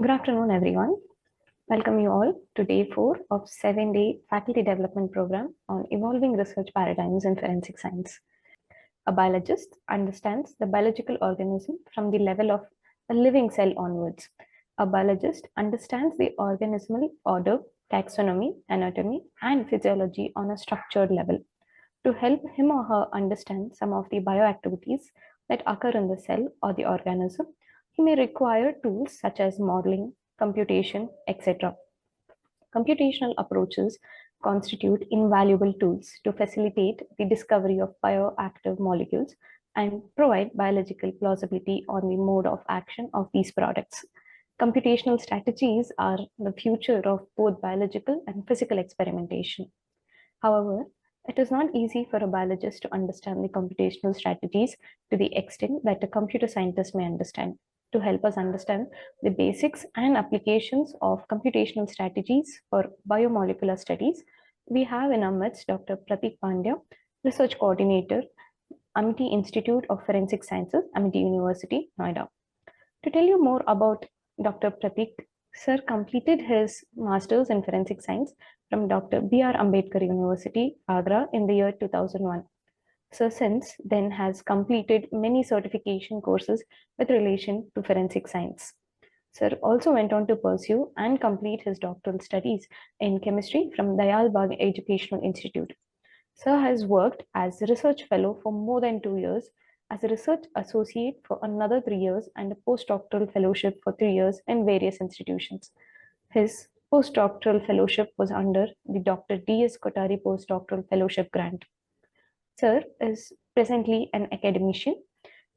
Good afternoon, everyone. Welcome you all to day 4 of 7-day faculty development program on evolving research paradigms in forensic science. A biologist understands the biological organism from the level of a living cell onwards. A biologist understands the organismal order, taxonomy, anatomy, and physiology on a structured level. To help him or her understand some of the bioactivities that occur in the cell or the organism, he may require tools such as modeling, computation, etc. Computational approaches constitute invaluable tools to facilitate the discovery of bioactive molecules and provide biological plausibility on the mode of action of these products. Computational strategies are the future of both biological and physical experimentation. However, it is not easy for a biologist to understand the computational strategies to the extent that a computer scientist may understand. To help us understand the basics and applications of computational strategies for biomolecular studies, we have in our midst Dr. Prateek Pandya, Research Coordinator, Amity Institute of Forensic Sciences, Amity University, Noida. To tell you more about Dr. Prateek, Sir completed his Masters in Forensic Science from Dr. B.R. Ambedkar University, Agra in the year 2001. Sir since then has completed many certification courses with relation to forensic science. Sir also went on to pursue and complete his doctoral studies in chemistry from Dayal Bagh Educational Institute. Sir has worked as a research fellow for more than 2 years, as a research associate for another 3 years, and a postdoctoral fellowship for 3 years in various institutions. His postdoctoral fellowship was under the Dr. D.S. Kothari Postdoctoral Fellowship Grant. Sir is presently an academician.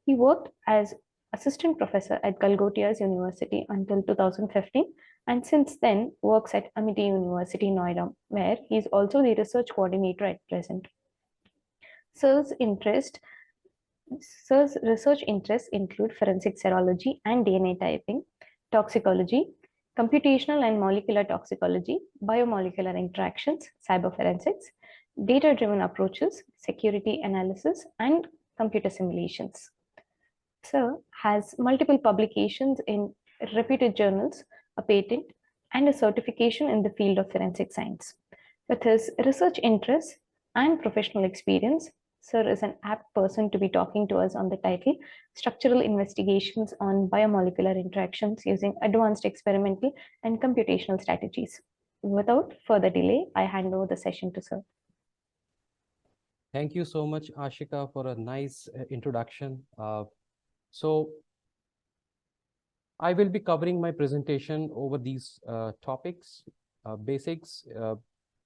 He worked as assistant professor at Galgotias University until 2015, and since then works at Amity University, Noida, where he is also the research coordinator at present. Sir's research interests include forensic serology and DNA typing, toxicology, computational and molecular toxicology, biomolecular interactions, cyberforensics, data-driven approaches, security analysis, and computer simulations. Sir has multiple publications in reputed journals, a patent, and a certification in the field of forensic science. With his research interests and professional experience, Sir is an apt person to be talking to us on the title Structural Investigations on Biomolecular Interactions Using Advanced Experimental and Computational Strategies. Without further delay, I hand over the session to Sir. Thank you so much, Ashika, for a nice introduction. So I will be covering my presentation over these topics, basics,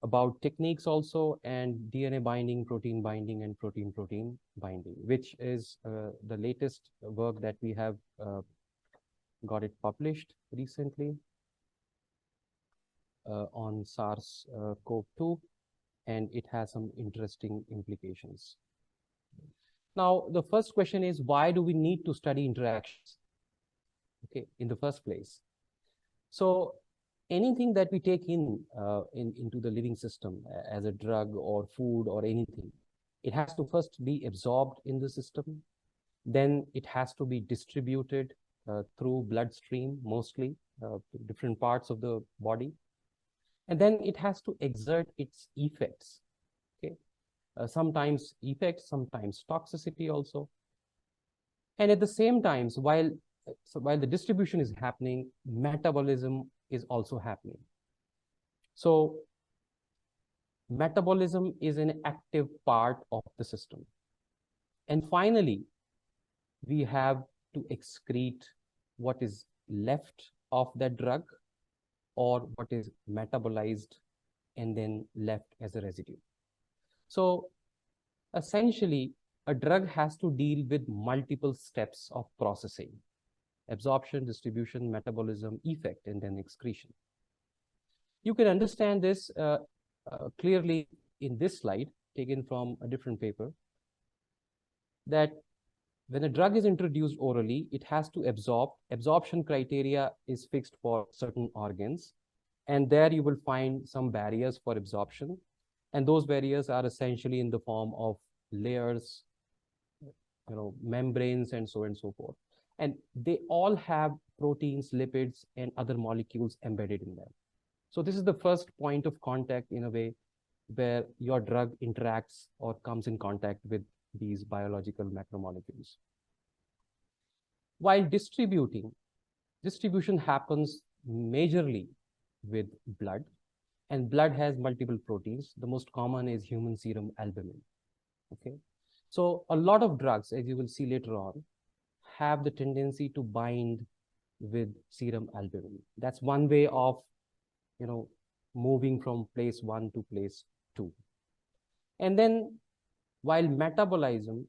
about techniques also, and DNA binding, protein binding, and protein-protein binding, which is the latest work that we have got it published recently on SARS-CoV-2, and it has some interesting implications. Now, the first question is, why do we need to study interactions? Okay, in the first place. So anything that we take into the living system as a drug or food or anything, it has to first be absorbed in the system. Then it has to be distributed through bloodstream, mostly to different parts of the body. And then it has to exert its effects. Okay, sometimes effects, sometimes toxicity also. And at the same time, while the distribution is happening, metabolism is also happening. So metabolism is an active part of the system. And finally, we have to excrete what is left of that drug or what is metabolized and then left as a residue. So essentially, a drug has to deal with multiple steps of processing: absorption, distribution, metabolism, effect, and then excretion. You can understand this clearly in this slide, taken from a different paper, that when a drug is introduced orally, it has to absorb. Absorption criteria is fixed for certain organs, and there you will find some barriers for absorption. And those barriers are essentially in the form of layers, membranes, and so on and so forth. And they all have proteins, lipids, and other molecules embedded in them. So this is the first point of contact, in a way, where your drug interacts or comes in contact with these biological macromolecules. While distribution happens majorly with blood, and blood has multiple proteins. The most common is human serum albumin. Okay, so a lot of drugs, as you will see later on, have the tendency to bind with serum albumin. That's one way of, moving from place 1 to place 2. And then while metabolism,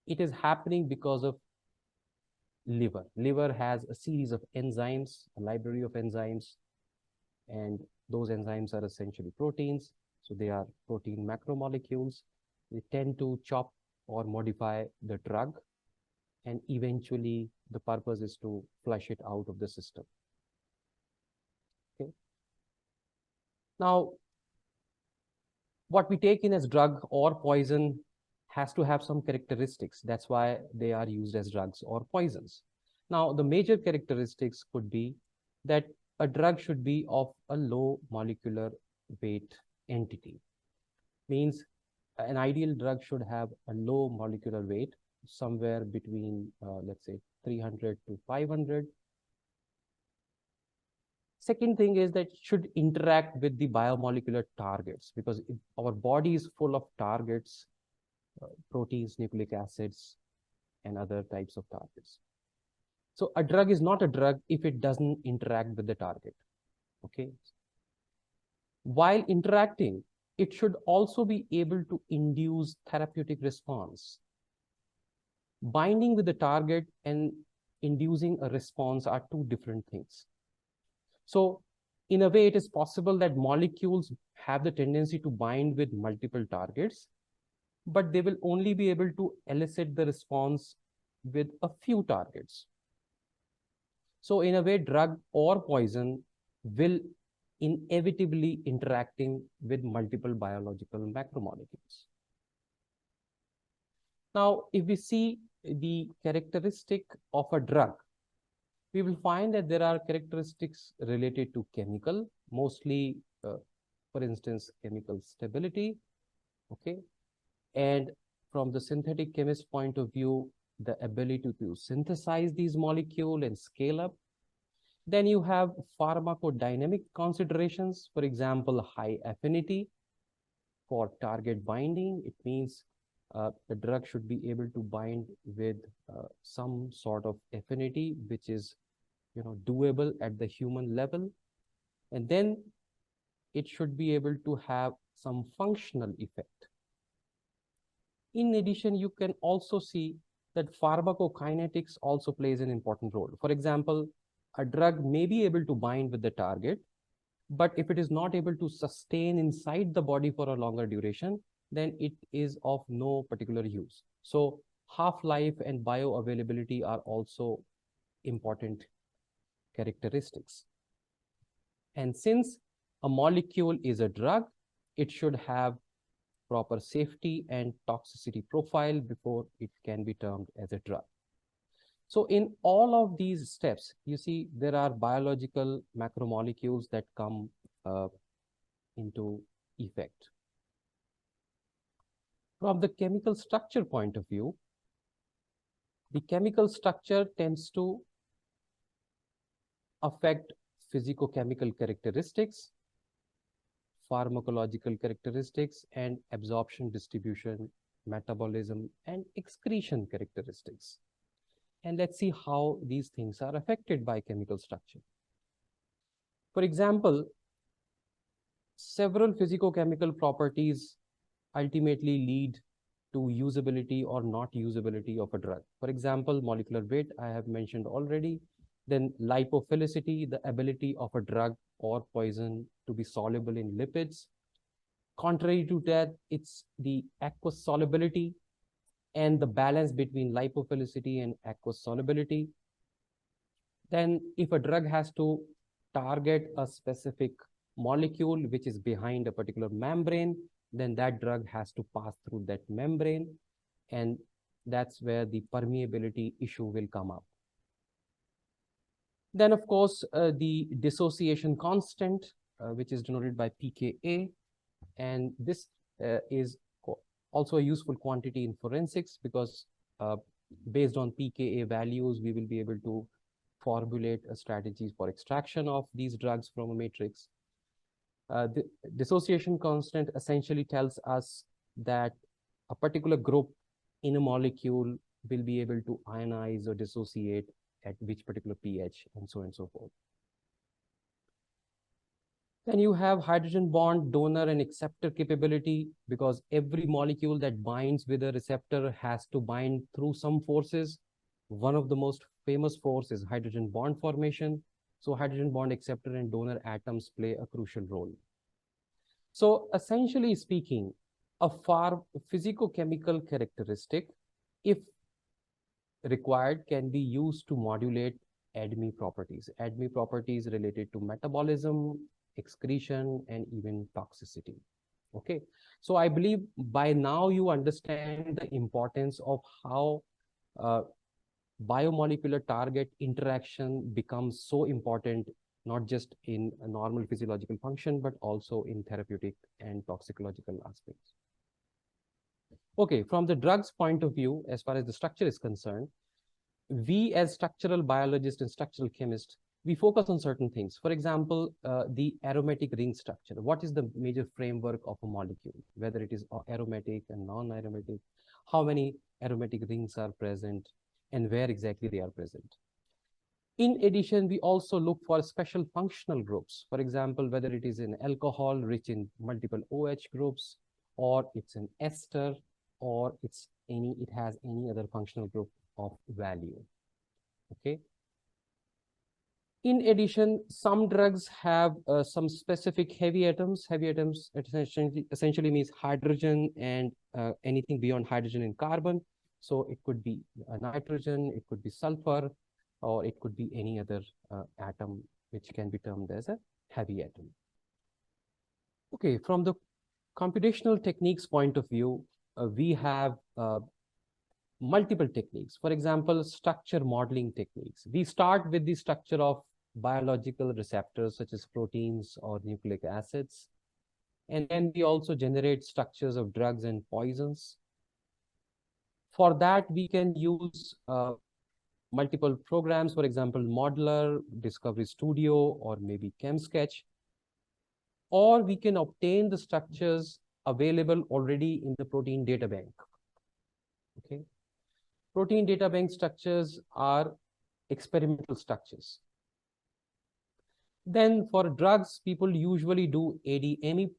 it is happening because of liver. Liver has a series of enzymes, a library of enzymes, and those enzymes are essentially proteins. So they are protein macromolecules. They tend to chop or modify the drug, and eventually the purpose is to flush it out of the system. Okay. Now, what we take in as drug or poison has to have some characteristics. That's why they are used as drugs or poisons. Now, the major characteristics could be that a drug should be of a low molecular weight entity. Means an ideal drug should have a low molecular weight, somewhere between, let's say, 300 to 500. Second thing is that it should interact with the biomolecular targets, because our body is full of targets, proteins, nucleic acids, and other types of targets. So a drug is not a drug if it doesn't interact with the target. Okay. While interacting, it should also be able to induce therapeutic response. Binding with the target and inducing a response are two different things. So in a way, it is possible that molecules have the tendency to bind with multiple targets, but they will only be able to elicit the response with a few targets. So in a way, drug or poison will inevitably interacting with multiple biological macromolecules. Now, if we see the characteristic of a drug, we will find that there are characteristics related to chemical, mostly, for instance, chemical stability. Okay. And from the synthetic chemist point of view, the ability to synthesize these molecules and scale up. Then you have pharmacodynamic considerations, for example, high affinity for target binding. It means the drug should be able to bind with some sort of affinity, which is doable at the human level. And then it should be able to have some functional effect. In addition, you can also see that pharmacokinetics also plays an important role. For example, a drug may be able to bind with the target, but if it is not able to sustain inside the body for a longer duration, then it is of no particular use. So half-life and bioavailability are also important characteristics. And since a molecule is a drug, it should have proper safety and toxicity profile before it can be termed as a drug. So in all of these steps, you see there are biological macromolecules that come into effect. From the chemical structure point of view, the chemical structure tends to affect physicochemical characteristics, pharmacological characteristics, and absorption, distribution, metabolism, and excretion characteristics. And let's see how these things are affected by chemical structure. For example, several physicochemical properties ultimately lead to usability or not usability of a drug. For example, molecular weight, I have mentioned already. Then lipophilicity, the ability of a drug or poison to be soluble in lipids. Contrary to that, it's the aqueous solubility and the balance between lipophilicity and aqueous solubility. Then if a drug has to target a specific molecule which is behind a particular membrane, then that drug has to pass through that membrane. And that's where the permeability issue will come up. Then, of course, the dissociation constant, which is denoted by pKa, and this is also a useful quantity in forensics because based on pKa values, we will be able to formulate strategies for extraction of these drugs from a matrix. The dissociation constant essentially tells us that a particular group in a molecule will be able to ionize or dissociate at which particular pH, and so on and so forth. Then you have hydrogen bond donor and acceptor capability, because every molecule that binds with a receptor has to bind through some forces. One of the most famous forces is hydrogen bond formation. So hydrogen bond acceptor and donor atoms play a crucial role. So essentially speaking, a physicochemical characteristic, if required, can be used to modulate ADME properties. ADME properties related to metabolism, excretion, and even toxicity. Okay, so I believe by now you understand the importance of how biomolecular target interaction becomes so important, not just in a normal physiological function, but also in therapeutic and toxicological aspects. Okay, from the drug's point of view, as far as the structure is concerned, we as structural biologists and structural chemists, we focus on certain things. For example, the aromatic ring structure. What is the major framework of a molecule, whether it is aromatic and non-aromatic, how many aromatic rings are present, and where exactly they are present. In addition, we also look for special functional groups. For example, whether it is an alcohol rich in multiple OH groups, or it's an ester, or it has any other functional group of value. Okay. In addition, some drugs have some specific heavy atoms. Heavy atoms essentially means hydrogen and anything beyond hydrogen and carbon. So it could be nitrogen, it could be sulfur, or it could be any other atom which can be termed as a heavy atom. Okay, from the computational techniques point of view, we have multiple techniques. For example, structure modeling techniques. We start with the structure of biological receptors such as proteins or nucleic acids. And then we also generate structures of drugs and poisons. For that, we can use multiple programs, for example, Modeler, Discovery Studio, or maybe ChemSketch. Or we can obtain the structures available already in the protein data bank. Okay. Protein data bank structures are experimental structures. Then for drugs, people usually do ADME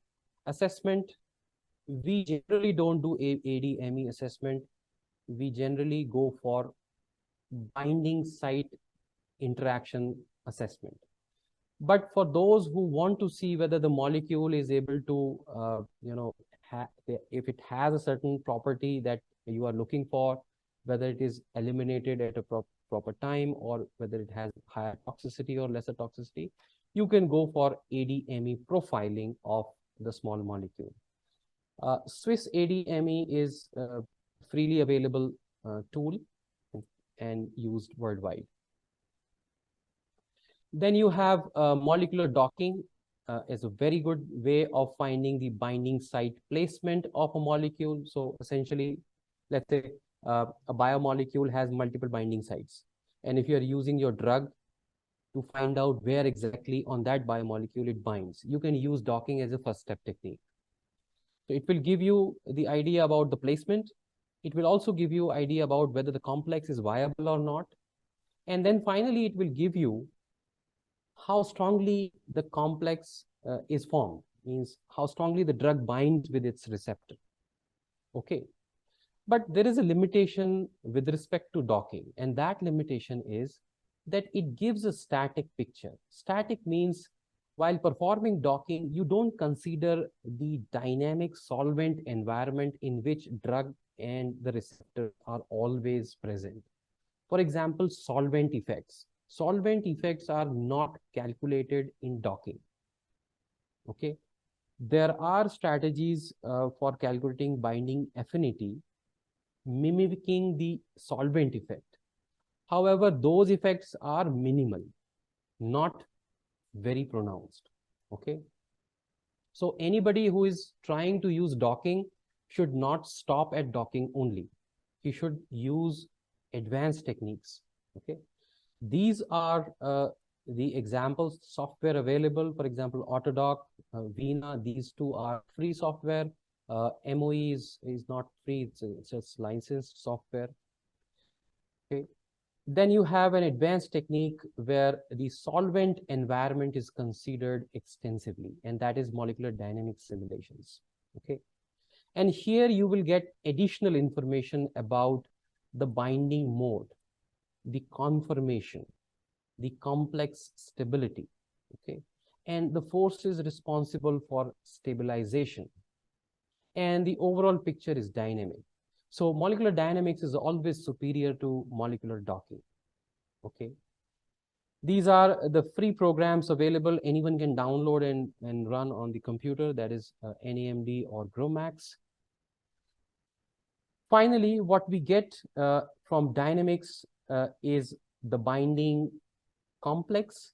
assessment. We generally don't do ADME assessment. We generally go for binding site interaction assessment. But for those who want to see whether the molecule is able to, if it has a certain property that you are looking for, whether it is eliminated at a proper time, or whether it has higher toxicity or lesser toxicity, you can go for ADME profiling of the small molecule. Swiss ADME is a freely available tool and used worldwide. Then you have molecular docking as a very good way of finding the binding site placement of a molecule. So essentially, let's say a biomolecule has multiple binding sites. And if you're using your drug to find out where exactly on that biomolecule it binds, you can use docking as a first step technique. So it will give you the idea about the placement. It will also give you idea about whether the complex is viable or not. And then finally, it will give you how strongly the complex is formed, means how strongly the drug binds with its receptor. Okay. But there is a limitation with respect to docking, and that limitation is that it gives a static picture. Static means while performing docking, you don't consider the dynamic solvent environment in which drug and the receptor are always present. For example, solvent effects. Solvent effects are not calculated in docking. Okay. There are strategies for calculating binding affinity, mimicking the solvent effect. However, those effects are minimal, not very pronounced. Okay. So anybody who is trying to use docking should not stop at docking only. He should use advanced techniques. Okay. These are the examples software available. For example, Autodock, Veena, these two are free software. MOE is not free, it's just licensed software. Okay. Then you have an advanced technique where the solvent environment is considered extensively, and that is molecular dynamics simulations. Okay. And here you will get additional information about the binding mode, the conformation, the complex stability, okay, and the forces responsible for stabilization. And the overall picture is dynamic. So molecular dynamics is always superior to molecular docking. Okay. These are the free programs available. Anyone can download and run on the computer, that is NAMD or GROMACS. Finally, what we get from dynamics is the binding complex.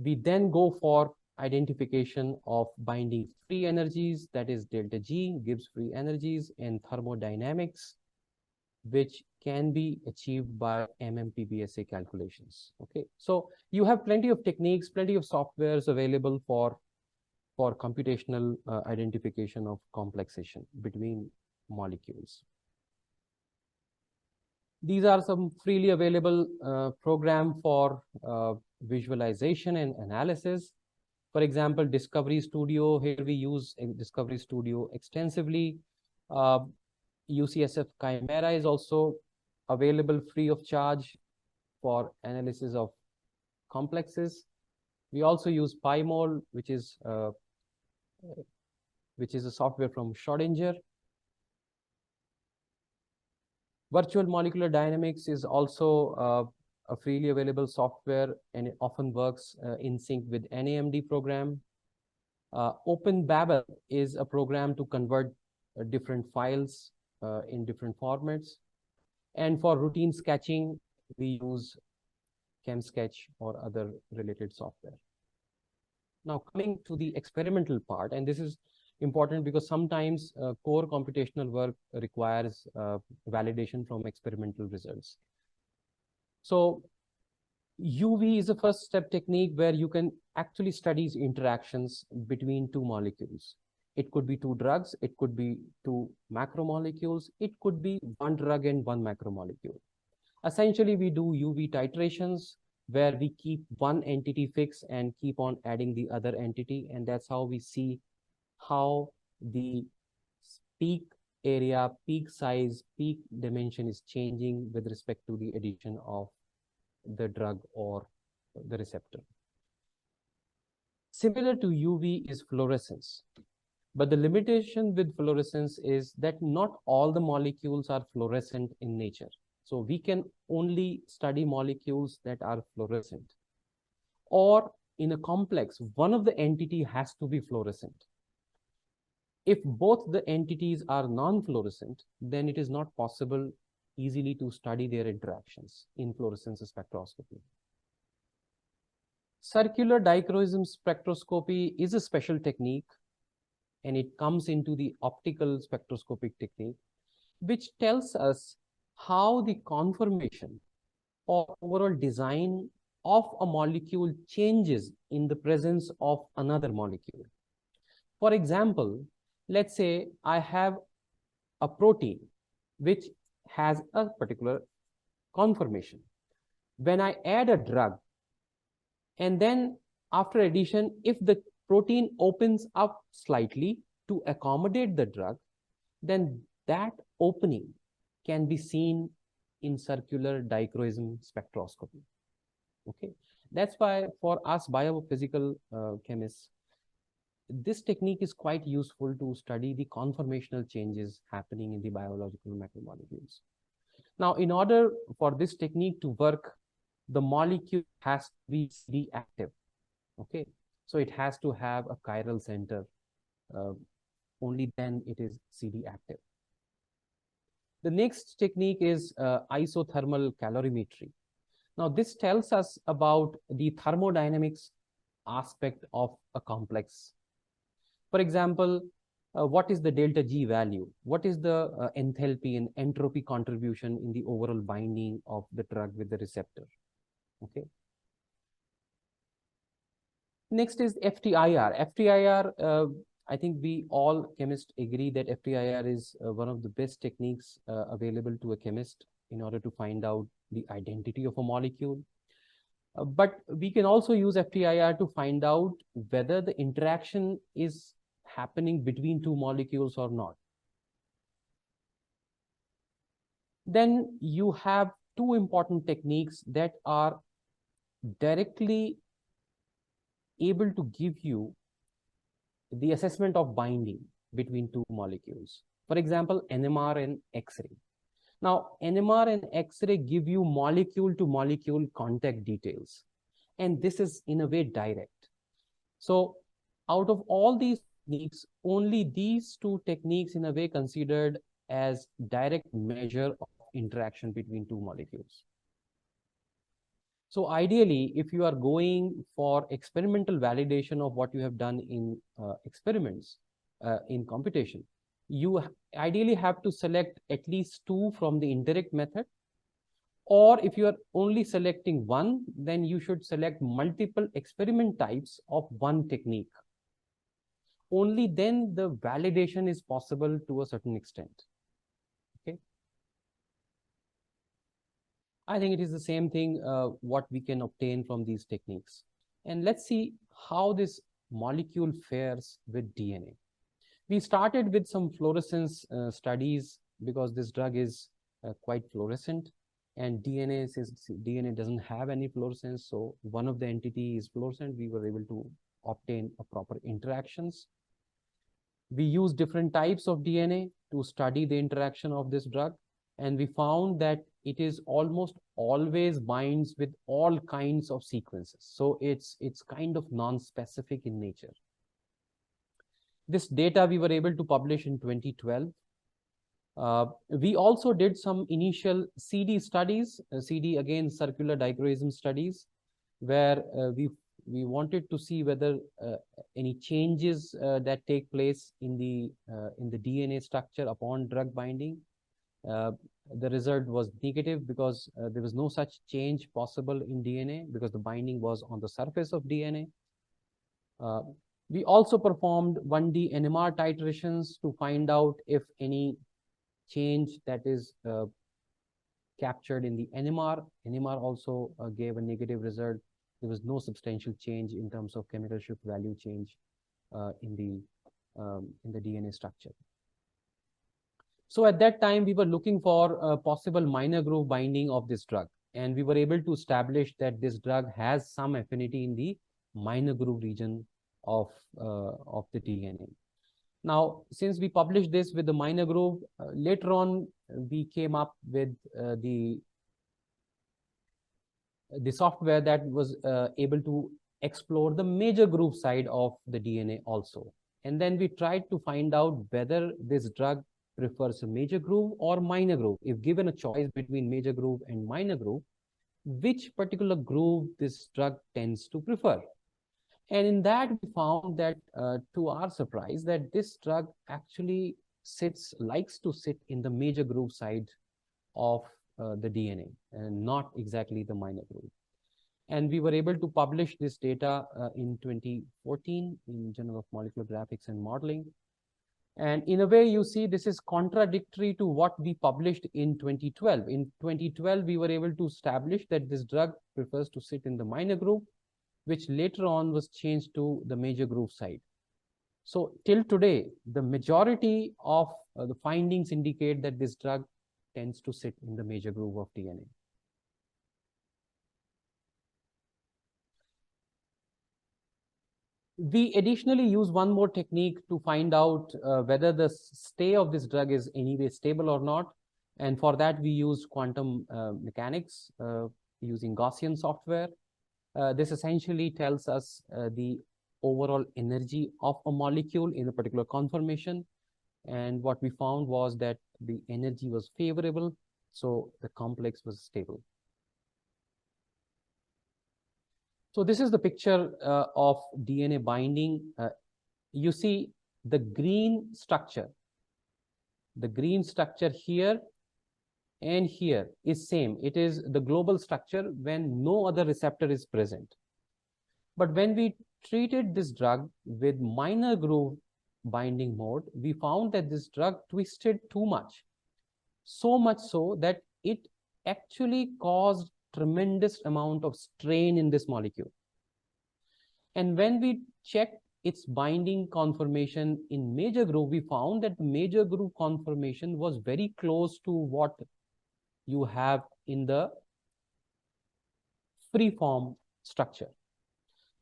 We then go for identification of binding free energies, that is delta G gives free energies, and thermodynamics, which can be achieved by MMPBSA calculations. Okay, so you have plenty of techniques, plenty of softwares available for computational identification of complexation between molecules. These are some freely available program for visualization and analysis. For example, Discovery Studio, here we use Discovery Studio extensively. UCSF Chimera is also available free of charge for analysis of complexes. We also use PyMol, which is a software from Schrodinger. Virtual molecular dynamics is also a freely available software, and it often works in sync with NAMD program. OpenBabel is a program to convert different files in different formats. And for routine sketching, we use ChemSketch or other related software. Now, coming to the experimental part, and this is important because sometimes core computational work requires validation from experimental results. So UV is a first step technique where you can actually study interactions between two molecules. It could be two drugs, it could be two macromolecules, it could be one drug and one macromolecule. Essentially, we do UV titrations where we keep one entity fixed and keep on adding the other entity, and that's how we see how the peak area, peak size, peak dimension is changing with respect to the addition of the drug or the receptor. Similar to UV is fluorescence, but the limitation with fluorescence is that not all the molecules are fluorescent in nature. So we can only study molecules that are fluorescent. Or in a complex, one of the entity has to be fluorescent. If both the entities are non-fluorescent, then it is not possible easily to study their interactions in fluorescence spectroscopy. Circular dichroism spectroscopy is a special technique, and it comes into the optical spectroscopic technique, which tells us how the conformation or overall design of a molecule changes in the presence of another molecule. For example, let's say I have a protein which has a particular conformation. When I add a drug, and then after addition, if the protein opens up slightly to accommodate the drug, then that opening can be seen in circular dichroism spectroscopy. Okay, that's why for us biophysical chemists, this technique is quite useful to study the conformational changes happening in the biological macromolecules. Now, in order for this technique to work, the molecule has to be CD active. Okay, so it has to have a chiral center. Only then it is CD active. The next technique is isothermal calorimetry. Now, this tells us about the thermodynamics aspect of a complex. For example, what is the delta G value? What is the enthalpy and entropy contribution in the overall binding of the drug with the receptor? Okay. Next is FTIR. FTIR, I think we all chemists agree that FTIR is one of the best techniques available to a chemist in order to find out the identity of a molecule. But we can also use FTIR to find out whether the interaction is happening between two molecules or not. Then you have two important techniques that are directly able to give you the assessment of binding between two molecules. For example, NMR and X-ray. Now, NMR and X-ray give you molecule-to-molecule contact details. And this is in a way direct. So out of all these techniques, only these two techniques in a way considered as direct measure of interaction between two molecules. So ideally, if you are going for experimental validation of what you have done in experiments in computation, you ideally have to select at least two from the indirect method. Or if you are only selecting one, then you should select multiple experiment types of one technique. Only then the validation is possible to a certain extent. Okay. I think it is the same thing what we can obtain from these techniques. And let's see how this molecule fares with DNA. We started with some fluorescence studies because this drug is quite fluorescent, and DNA, since DNA doesn't have any fluorescence, so one of the entity is fluorescent, we were able to obtain a proper interactions. We used different types of DNA to study the interaction of this drug, and we found that it is almost always binds with all kinds of sequences. So it's kind of non-specific in nature. This data we were able to publish in 2012. We also did some initial CD studies, CD again circular dichroism studies, where we wanted to see whether any changes that take place in the DNA structure upon drug binding. The result was negative because there was no such change possible in DNA because the binding was on the surface of DNA. We also performed 1D NMR titrations to find out if any change that is captured in the NMR. NMR also gave a negative result. There was no substantial change in terms of chemical shift value change in the DNA structure. So at that time, we were looking for a possible minor groove binding of this drug. And we were able to establish that this drug has some affinity in the minor groove region of the DNA. Now, since we published this with the minor groove, later on, we came up with the software that was able to explore the major groove side of the DNA also. And then we tried to find out whether this drug prefers a major groove or minor groove. If given a choice between major groove and minor groove, which particular groove this drug tends to prefer. And in that, we found that, to our surprise, that this drug actually likes to sit in the major groove side of the DNA and not exactly the minor groove. And we were able to publish this data in 2014 in Journal of Molecular Graphics and Modeling. And in a way, you see, this is contradictory to what we published in 2012. In 2012, we were able to establish that this drug prefers to sit in the minor groove, which later on was changed to the major groove side. So till today, the majority of the findings indicate that this drug tends to sit in the major groove of DNA. We additionally use one more technique to find out whether the stay of this drug is anyway stable or not. And for that, we use quantum mechanics using Gaussian software. This essentially tells us the overall energy of a molecule in a particular conformation. And what we found was that the energy was favorable, so the complex was stable. So this is the picture of DNA binding. You see the green structure. The green structure here and here is same. It is the global structure when no other receptor is present. But when we treated this drug with minor groove binding mode, we found that this drug twisted too much. So much so that it actually caused tremendous amount of strain in this molecule. And when we checked its binding conformation in major groove, we found that the major groove conformation was very close to what you have in the free form structure.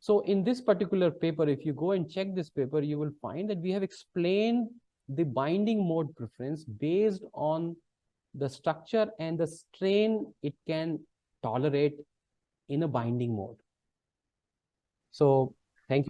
So in this particular paper, if you go and check this paper, you will find that we have explained the binding mode preference based on the structure and the strain it can tolerate in a binding mode. So